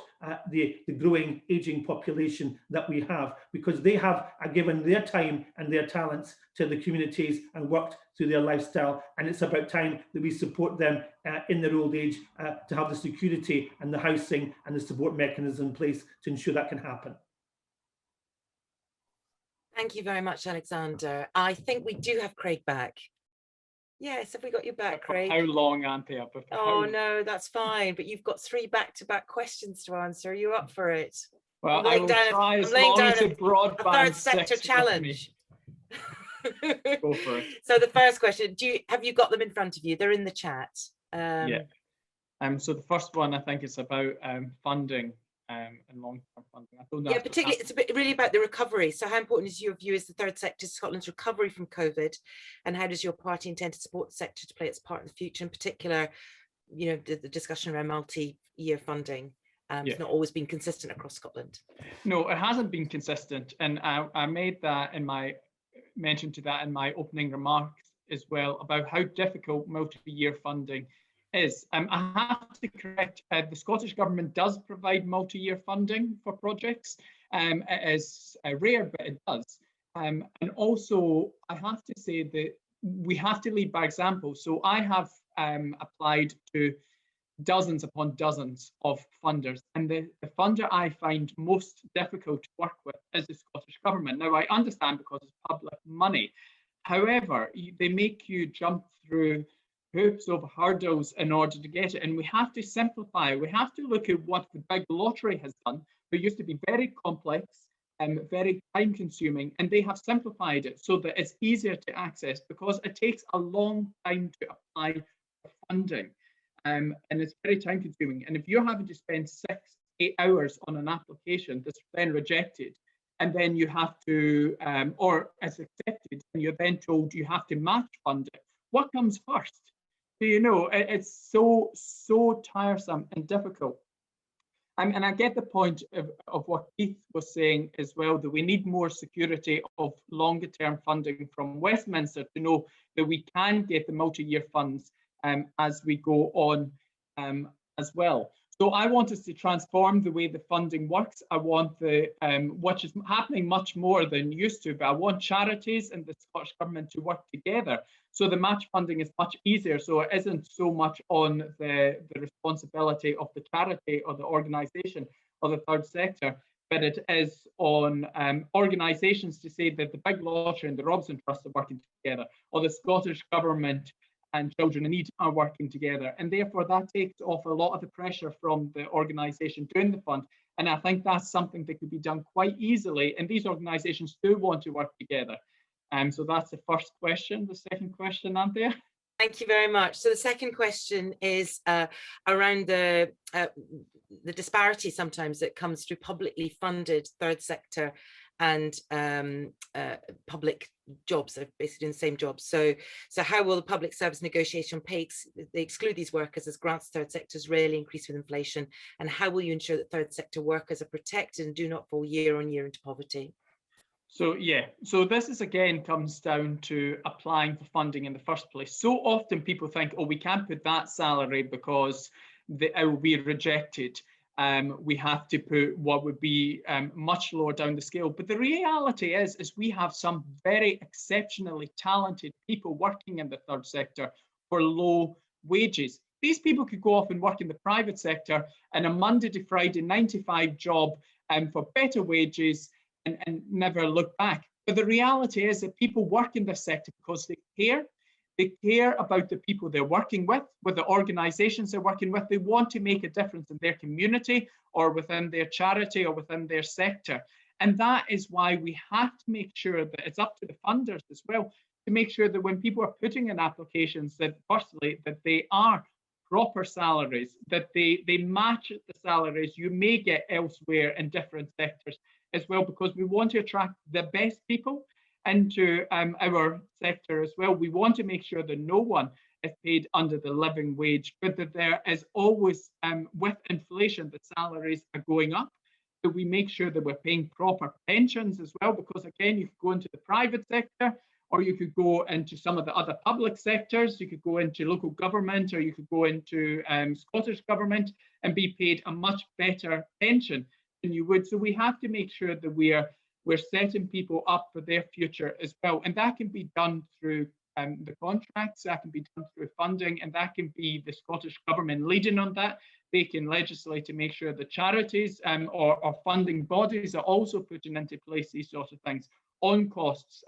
the growing ageing population that we have, because they have given their time and their talents to the communities and worked through their lifestyle, and it's about time that we support them in their old age to have the security and the housing and the support mechanism in place to ensure that can happen. Thank you very much, Alexander. I think we do have Craig back. Yes, have we got you back, Craig? How long, Anthea? Oh no, that's fine. But you've got 3 back-to-back questions to answer. Are you up for it? Well, I will try as long as the broadband third sector challenge. Go for it. So the first question: have you got them in front of you? They're in the chat. Yeah. So the first one, I think, is about funding and long-term funding. I don't know. Yeah, particularly it's really about the recovery. So how important is your view as the third sector Scotland's recovery from COVID, and how does your party intend to support the sector to play its part in the future? In particular, you know, the discussion around multi-year funding has not always been consistent across Scotland. No, it hasn't been consistent, and I made that in my mention to that in my opening remarks as well, about how difficult multi-year funding is. I have to correct, the Scottish Government does provide multi-year funding for projects. It is rare, but it does. And also, I have to say that we have to lead by example. So I have applied to dozens upon dozens of funders, and the funder I find most difficult to work with is the Scottish Government. Now, I understand because it's public money. However, they make you jump through hoops of hurdles in order to get it, and we have to simplify. We have to look at what the big lottery has done. It used to be very complex and very time-consuming, and they have simplified it so that it's easier to access, because it takes a long time to apply for funding. And it's very time consuming. And if you're having to spend 6-8 hours on an application that's then rejected, and then you have to, or it's accepted, and you're then told you have to match fund it, what comes first? So, you know, it's so tiresome and difficult. And I get the point of what Keith was saying as well, that we need more security of longer term funding from Westminster to know that we can get the multi-year funds as we go on as well. So I want us to transform the way the funding works. I want the, which is happening much more than used to, but I want charities and the Scottish Government to work together. So the match funding is much easier. So it isn't so much on the responsibility of the charity or the organisation or the third sector, but it is on organisations to say that the Big Lottery and the Robertson Trust are working together, or the Scottish Government and Children in Need are working together. And therefore that takes off a lot of the pressure from the organisation doing the fund. And I think that's something that could be done quite easily. And these organisations do want to work together. So that's the first question. The second question, Anthea? Thank you very much. So the second question is around the disparity sometimes that comes through publicly funded third sector and public jobs, they're basically in the same jobs. So how will the public service negotiation pay, they exclude these workers as grants to third sectors rarely increase with inflation, and how will you ensure that third sector workers are protected and do not fall year on year into poverty? So yeah, so this is again comes down to applying for funding in the first place. So often people think, oh, we can't put that salary because it will be rejected. We have to put what would be much lower down the scale. But the reality is we have some very exceptionally talented people working in the third sector for low wages. These people could go off and work in the private sector in a Monday to Friday 9-to-5 job for better wages and never look back. But the reality is that people work in this sector because they care. They care about the people they're working with the organisations they're working with. They want to make a difference in their community or within their charity or within their sector. And that is why we have to make sure that it's up to the funders as well to make sure that when people are putting in applications, that firstly, that they are proper salaries, that they match the salaries you may get elsewhere in different sectors as well, because we want to attract the best people into our sector as well. We want to make sure that no one is paid under the living wage, but that there is always, with inflation, the salaries are going up. So we make sure that we're paying proper pensions as well, because again, you could go into the private sector, or you could go into some of the other public sectors. You could go into local government, or you could go into Scottish Government and be paid a much better pension than you would. So we have to make sure that we're setting people up for their future as well. And that can be done through the contracts, that can be done through funding, and that can be the Scottish Government leading on that. They can legislate to make sure the charities or funding bodies are also putting into place these sorts of things on costs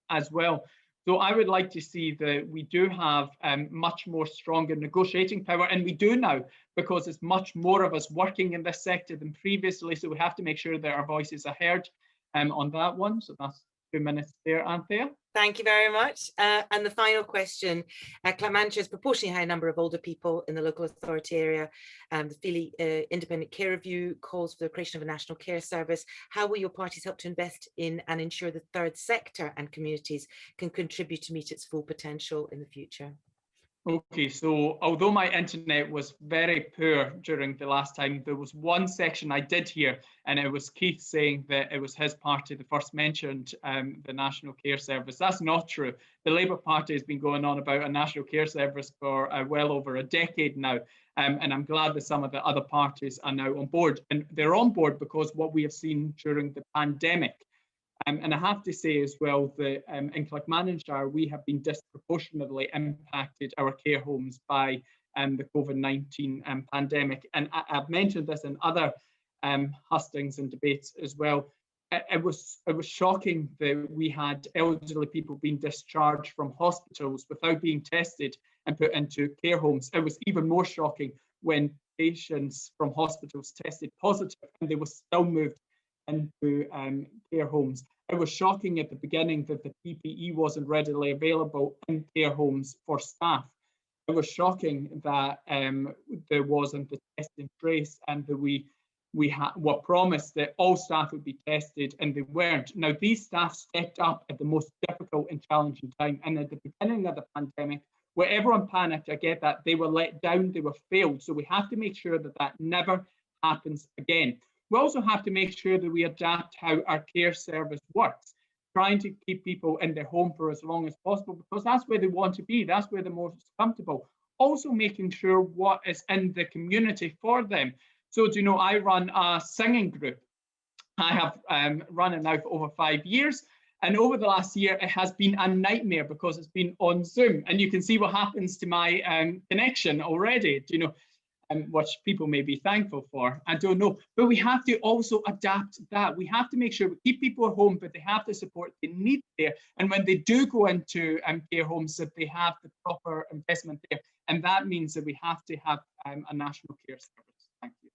as well. So I would like to see that we do have much more stronger negotiating power, and we do now, because there's much more of us working in this sector than previously. So we have to make sure that our voices are heard on that one. So that's 2 minutes there, Anthea. Thank you very much. And the final question, Clackmannanshire has proportionally high number of older people in the local authority area. The Feely Independent Care Review calls for the creation of a national care service. How will your parties help to invest in and ensure the third sector and communities can contribute to meet its full potential in the future? Okay, so although my internet was very poor during the last time, there was one section I did hear, and it was Keith saying that it was his party that first mentioned the National Care Service. That's not true. The Labour Party has been going on about a National Care Service for well over a decade now, and I'm glad that some of the other parties are now on board. And they're on board because what we have seen during the pandemic. And I have to say as well that in Clackmannanshire, we have been disproportionately impacted, our care homes, by the COVID-19 pandemic. And I've mentioned this in other hustings and debates as well. It was shocking that we had elderly people being discharged from hospitals without being tested and put into care homes. It was even more shocking when patients from hospitals tested positive and they were still moved into care homes. It was shocking at the beginning that the PPE wasn't readily available in care homes for staff. It was shocking that there wasn't the test and trace, and that we were promised that all staff would be tested, and they weren't. Now, these staff stepped up at the most difficult and challenging time, and at the beginning of the pandemic, where everyone panicked, I get that, they were let down, they were failed. So we have to make sure that that never happens again. We also have to make sure that we adapt how our care service works, trying to keep people in their home for as long as possible, because that's where they want to be. That's where they're most comfortable. also making sure what is in the community for them. So, do you know, I run a singing group. I have run it now for over 5 years. And over the last year, it has been a nightmare because it's been on Zoom. And you can see what happens to my connection already, you know, which people may be thankful for. I don't know. But we have to also adapt that. We have to make sure we keep people at home, but they have the support they need there. And when they do go into care homes, that they have the proper investment there. And that means that we have to have a national care service. Thank you.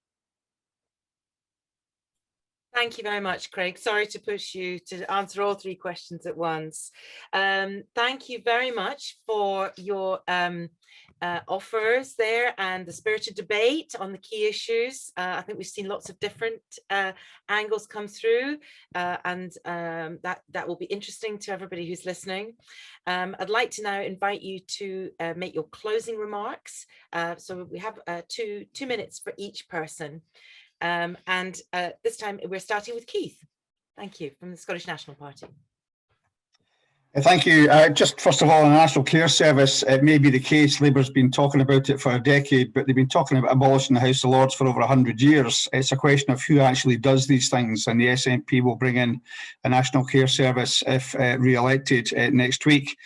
Thank you very much, Craig. Sorry to push you to answer all 3 questions at once. Thank you very much for your offers there and the spirited debate on the key issues. I think we've seen lots of different angles come through, and that will be interesting to everybody who's listening. I'd like to now invite you to make your closing remarks. So we have 2 minutes for each person. This time we're starting with Keith. Thank you, from the Scottish National Party. Thank you. Just first of all, on the National Care Service, it may be the case Labour's been talking about it for a decade, but they've been talking about abolishing the House of Lords for over 100 years. It's a question of who actually does these things, and the SNP will bring in a National Care Service if re-elected next week.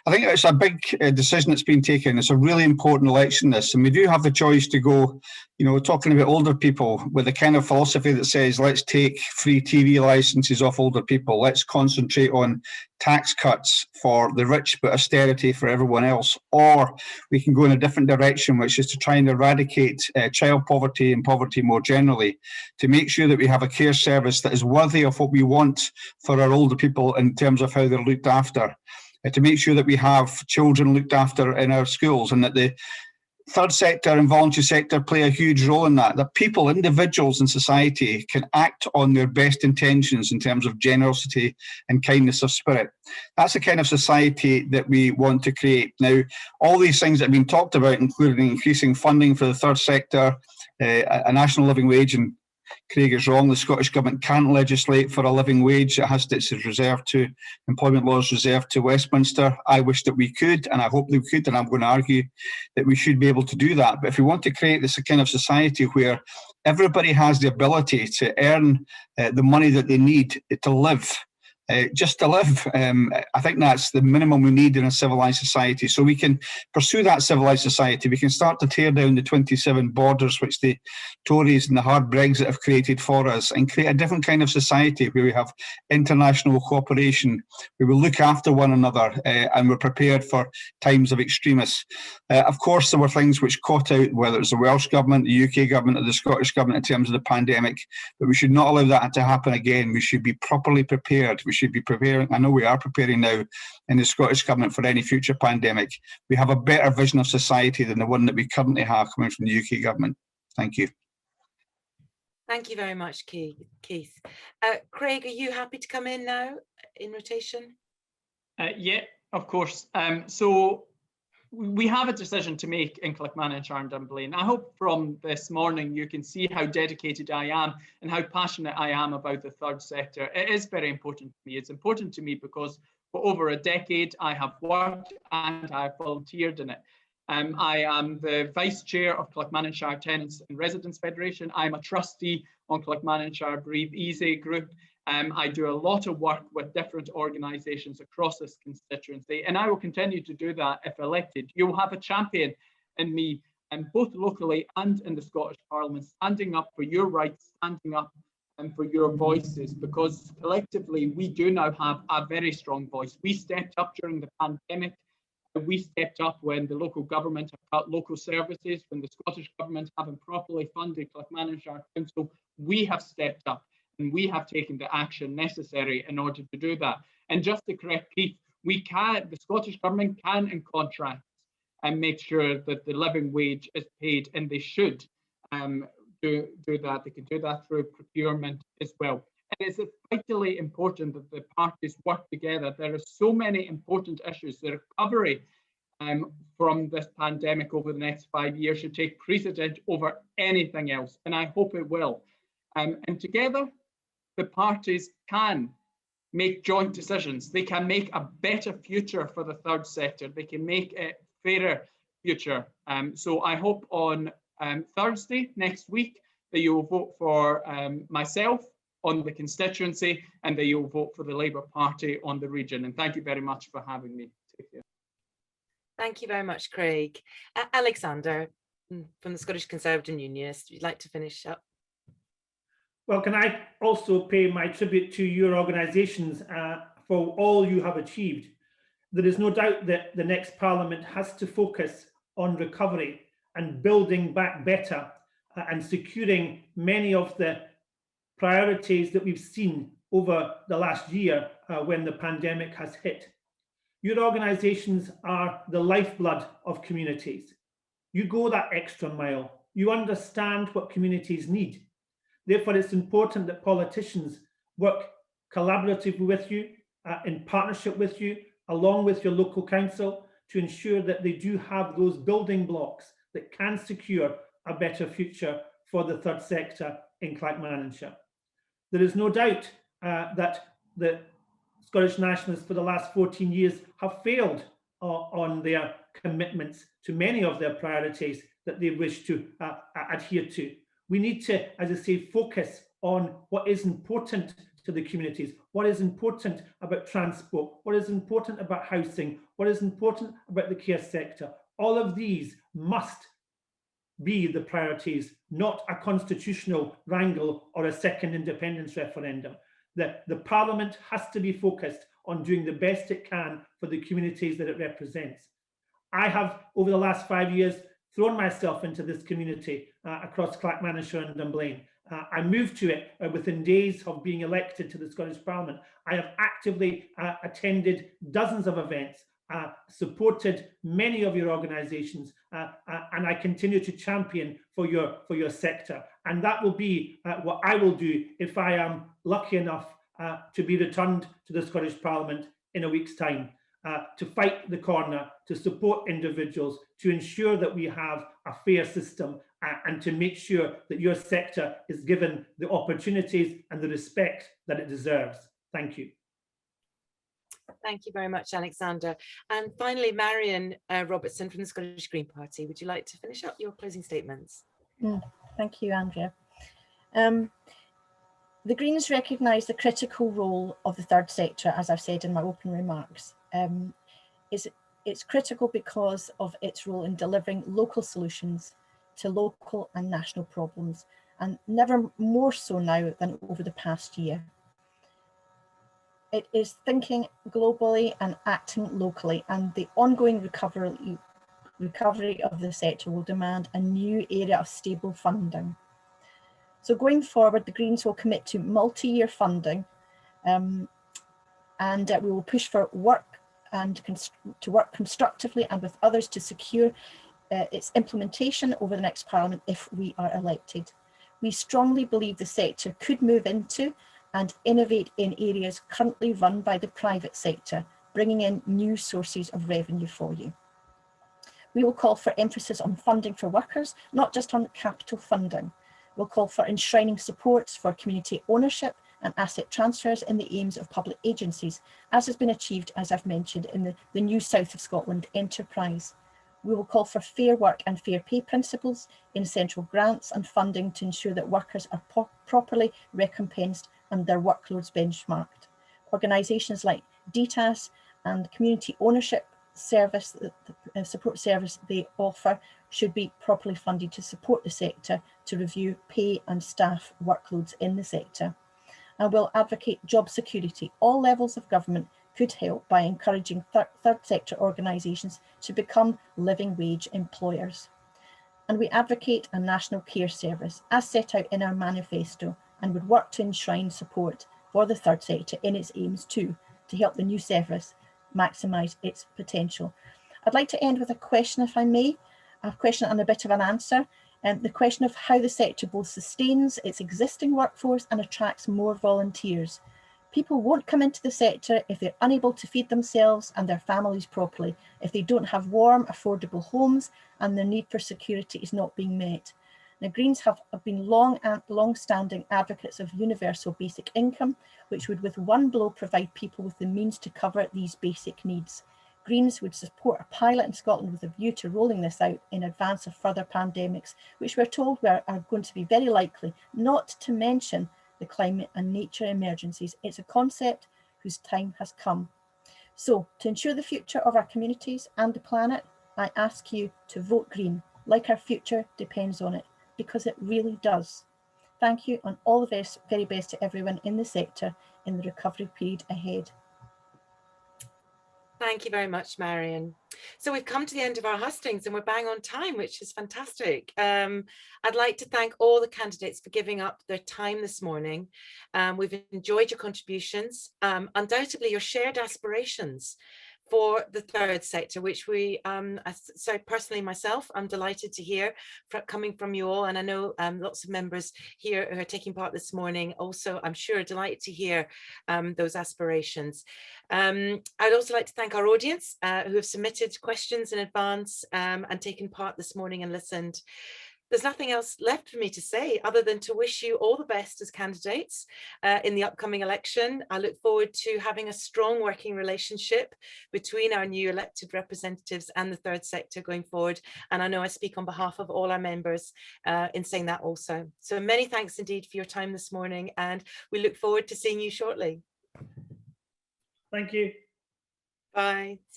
I think it's a big decision that's been taken. It's a really important election, this, and we do have the choice to go, you know, talking about older people with the kind of philosophy that says, let's take free TV licenses off older people, let's concentrate on tax cuts for the rich but austerity for everyone else, or we can go in a different direction, which is to try and eradicate child poverty and poverty more generally, to make sure that we have a care service that is worthy of what we want for our older people in terms of how they're looked after, to make sure that we have children looked after in our schools, and that the third sector and voluntary sector play a huge role in that people, individuals in society, can act on their best intentions in terms of generosity and kindness of spirit. That's the kind of society that we want to create. Now, all these things that have been talked about, including increasing funding for the third sector, a national living wage, and Craig is wrong, the Scottish Government can't legislate for a living wage. It has to, it's reserved to, employment law is reserved to Westminster. I wish that we could, and I hope that we could, and I'm going to argue that we should be able to do that. But if we want to create this kind of society where everybody has the ability to earn the money that they need to live, just to live. I think that's the minimum we need in a civilised society. So we can pursue that civilised society. We can start to tear down the 27 borders which the Tories and the hard Brexit have created for us, and create a different kind of society where we have international cooperation, where we look after one another, and we're prepared for times of extremis. Of course, there were things which caught out, whether it's the Welsh Government, the UK Government, or the Scottish Government in terms of the pandemic, but we should not allow that to happen again. We should be properly prepared. We should be preparing, I know we are preparing now in the Scottish Government for any future pandemic. We have a better vision of society than the one that we currently have coming from the UK Government. Thank you. Thank you very much, Keith. Craig, are you happy to come in now in rotation? Yeah, of course. So we have a decision to make in Clackmannanshire and Dunblane. I hope from this morning you can see how dedicated I am and how passionate I am about the third sector. It is very important to me. It's important to me because for over a decade I have worked and I have volunteered in it. I am the Vice Chair of Clackmannanshire Tenants and Residents Federation. I'm a trustee on Clackmannanshire Breathe Easy group. I do a lot of work with different organisations across this constituency, and I will continue to do that if elected. You will have a champion in me, both locally and in the Scottish Parliament, standing up for your rights, standing up for your voices, because collectively we do now have a very strong voice. We stepped up during the pandemic. We stepped up when the local government have cut local services, when the Scottish Government haven't properly funded Clackmannanshire Council. We have stepped up. And we have taken the action necessary in order to do that. And just to correct Keith, the Scottish Government can, in contracts, and make sure that the living wage is paid, and they should do that. They can do that through procurement as well. And it's vitally important that the parties work together. There are so many important issues. The recovery from this pandemic over the next 5 years should take precedent over anything else, and I hope it will. And together, the parties can make joint decisions. They can make a better future for the third sector. They can make it fairer future. So I hope on Thursday next week that you will vote for myself on the constituency and that you will vote for the Labour Party on the region. And thank you very much for having me. Take care. Thank you very much, Craig. Alexander, from the Scottish Conservative and Unionist, would you like to finish up? Well, can I also pay my tribute to your organisations for all you have achieved? There is no doubt that the next Parliament has to focus on recovery and building back better and securing many of the priorities that we've seen over the last year when the pandemic has hit. Your organisations are the lifeblood of communities. You go that extra mile. You understand what communities need. Therefore, it's important that politicians work collaboratively with you, in partnership with you, along with your local council, to ensure that they do have those building blocks that can secure a better future for the third sector in Clackmannanshire. There is no doubt that the Scottish Nationalists for the last 14 years have failed on their commitments to many of their priorities that they wish to adhere to. We need to, as I say, focus on what is important to the communities, what is important about transport, what is important about housing, what is important about the care sector. All of these must be the priorities, not a constitutional wrangle or a second independence referendum. The Parliament has to be focused on doing the best it can for the communities that it represents. I have, over the last 5 years, thrown myself into this community across Clackmannanshire and Dunblane. I moved to it within days of being elected to the Scottish Parliament. I have actively attended dozens of events, supported many of your organisations, and I continue to champion for your sector. And that will be what I will do if I am lucky enough to be returned to the Scottish Parliament in a week's time, to fight the corner, to support individuals, to ensure that we have a fair system, and to make sure that your sector is given the opportunities and the respect that it deserves. Thank you. Thank you very much, Alexander. And finally, Marion Robertson from the Scottish Green Party, would you like to finish up your closing statements? Thank you, Andrea. The Greens recognise the critical role of the third sector, as I've said in my opening remarks. It's critical because of its role in delivering local solutions to local and national problems, and never more so now than over the past year. It is thinking globally and acting locally, and the ongoing recovery of the sector will demand a new area of stable funding. So going forward, the Greens will commit to multi-year funding, and we will push for work and to work constructively and with others to secure its implementation over the next Parliament if we are elected. We strongly believe the sector could move into and innovate in areas currently run by the private sector, bringing in new sources of revenue for you. We will call for emphasis on funding for workers, not just on capital funding. We'll call for enshrining supports for community ownership and asset transfers in the aims of public agencies, as has been achieved, as I've mentioned, in the new South of Scotland enterprise. We will call for fair work and fair pay principles in central grants and funding to ensure that workers are properly recompensed and their workloads benchmarked. Organisations like DTAS and community ownership service, the support service they offer, should be properly funded to support the sector to review pay and staff workloads in the sector. And will advocate job security. All levels of government could help by encouraging third sector organisations to become living wage employers. And we advocate a national care service as set out in our manifesto, and would work to enshrine support for the third sector in its aims too, to help the new service maximise its potential. I'd like to end with a question, if I may, a question and a bit of an answer. The question of how the sector both sustains its existing workforce and attracts more volunteers. People won't come into the sector if they're unable to feed themselves and their families properly, if they don't have warm, affordable homes and their need for security is not being met. The Greens have been long-standing advocates of universal basic income, which would with one blow provide people with the means to cover these basic needs. Greens would support a pilot in Scotland with a view to rolling this out in advance of further pandemics, which we're told are going to be very likely, not to mention the climate and nature emergencies. It's a concept whose time has come. So, to ensure the future of our communities and the planet, I ask you to vote Green, like our future depends on it, because it really does. Thank you, and all the very best to everyone in the sector in the recovery period ahead. Thank you very much, Marion. So we've come to the end of our hustings and we're bang on time, which is fantastic. I'd like to thank all the candidates for giving up their time this morning. We've enjoyed your contributions, undoubtedly your shared aspirations for the third sector, which we, so personally myself, I'm delighted to hear coming from you all. And I know lots of members here who are taking part this morning also, I'm sure, delighted to hear those aspirations. I'd also like to thank our audience who have submitted questions in advance and taken part this morning and listened. There's nothing else left for me to say other than to wish you all the best as candidates in the upcoming election. I look forward to having a strong working relationship between our new elected representatives and the third sector going forward. And I know I speak on behalf of all our members in saying that also. So many thanks indeed for your time this morning, and we look forward to seeing you shortly. Thank you. Bye. See you.